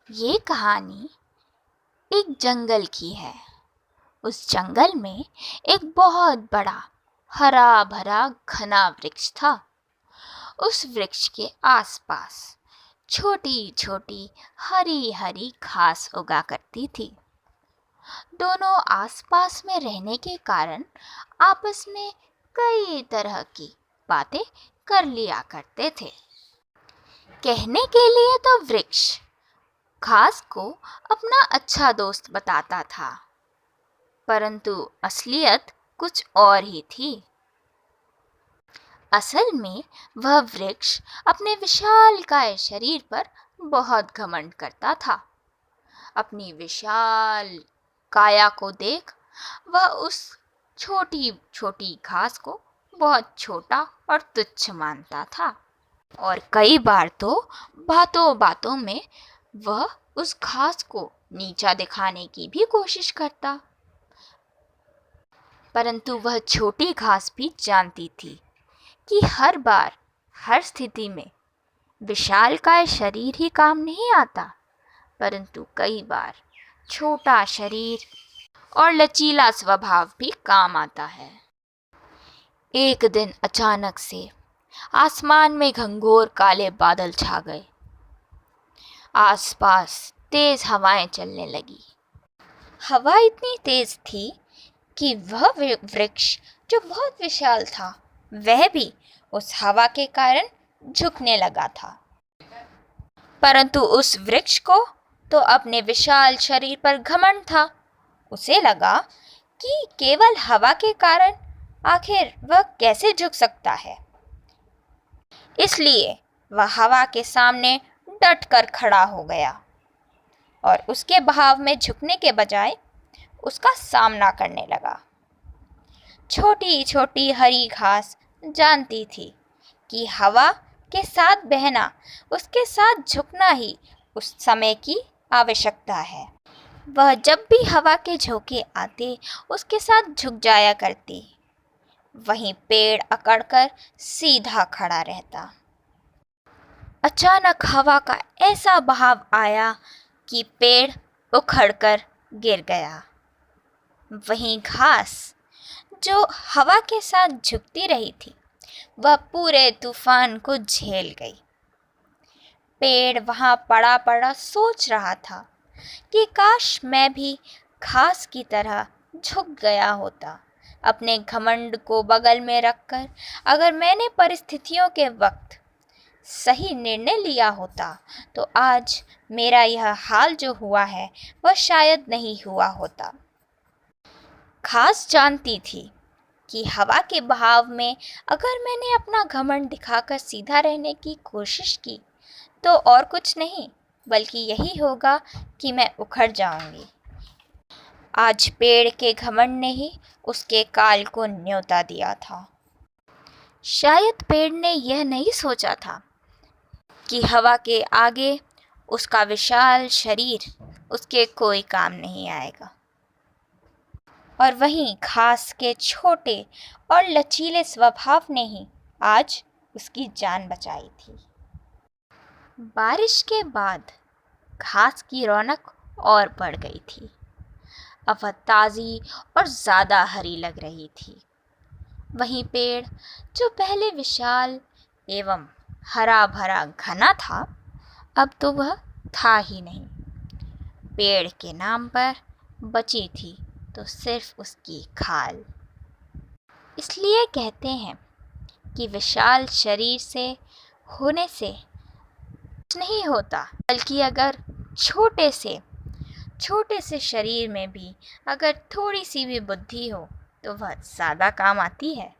ये कहानी एक जंगल की है। उस जंगल में एक बहुत बड़ा हरा भरा घना वृक्ष था। उस वृक्ष के आसपास छोटी छोटी हरी हरी घास उगा करती थी। दोनों आसपास में रहने के कारण आपस में कई तरह की बातें कर लिया करते थे। कहने के लिए तो वृक्ष घास को अपना अच्छा दोस्त बताता था, परंतु असलियत कुछ और ही थी। असल में वह वृक्ष अपने विशालकाय शरीर पर बहुत घमंड करता था। अपनी विशाल काया को देख वह उस छोटी छोटी घास को बहुत छोटा और तुच्छ मानता था, और कई बार तो बातों बातों में वह उस घास को नीचा दिखाने की भी कोशिश करता। परंतु वह छोटी घास भी जानती थी कि हर बार हर स्थिति में विशालकाय शरीर ही काम नहीं आता, परंतु कई बार छोटा शरीर और लचीला स्वभाव भी काम आता है। एक दिन अचानक से आसमान में घंघोर काले बादल छा गए। आसपास तेज हवाएं चलने लगी। हवा इतनी तेज थी कि वह वृक्ष जो बहुत विशाल था वह भी उस हवा के कारण झुकने लगा था। परंतु उस वृक्ष को तो अपने विशाल शरीर पर घमंड था। उसे लगा कि केवल हवा के कारण आखिर वह कैसे झुक सकता है। इसलिए वह हवा के सामने डट कर खड़ा हो गया और उसके बहाव में झुकने के बजाय उसका सामना करने लगा। छोटी छोटी हरी घास जानती थी कि हवा के साथ बहना उसके साथ झुकना ही उस समय की आवश्यकता है। वह जब भी हवा के झोंके आते उसके साथ झुक जाया करती। वहीं पेड़ अकड़कर सीधा खड़ा रहता। अचानक हवा का ऐसा बहाव आया कि पेड़ उखड़कर गिर गया। वहीं घास जो हवा के साथ झुकती रही थी वह पूरे तूफान को झेल गई। पेड़ वहां पड़ा पड़ा सोच रहा था कि काश मैं भी घास की तरह झुक गया होता। अपने घमंड को बगल में रखकर अगर मैंने परिस्थितियों के वक्त सही निर्णय लिया होता तो आज मेरा यह हाल जो हुआ है वह शायद नहीं हुआ होता। घास जानती थी कि हवा के बहाव में अगर मैंने अपना घमंड दिखाकर सीधा रहने की कोशिश की तो और कुछ नहीं बल्कि यही होगा कि मैं उखड़ जाऊंगी। आज पेड़ के घमंड ने ही उसके काल को न्योता दिया था। शायद पेड़ ने यह नहीं सोचा था कि हवा के आगे उसका विशाल शरीर उसके कोई काम नहीं आएगा। और वहीं घास के छोटे और लचीले स्वभाव ने ही आज उसकी जान बचाई थी। बारिश के बाद घास की रौनक और बढ़ गई थी। अब वह ताज़ी और ज़्यादा हरी लग रही थी। वहीं पेड़ जो पहले विशाल एवं हरा भरा घना था अब तो वह था ही नहीं। पेड़ के नाम पर बची थी तो सिर्फ उसकी खाल। इसलिए कहते हैं कि विशाल शरीर से होने से कुछ नहीं होता, बल्कि अगर छोटे से शरीर में भी अगर थोड़ी सी भी बुद्धि हो तो वह ज़्यादा काम आती है।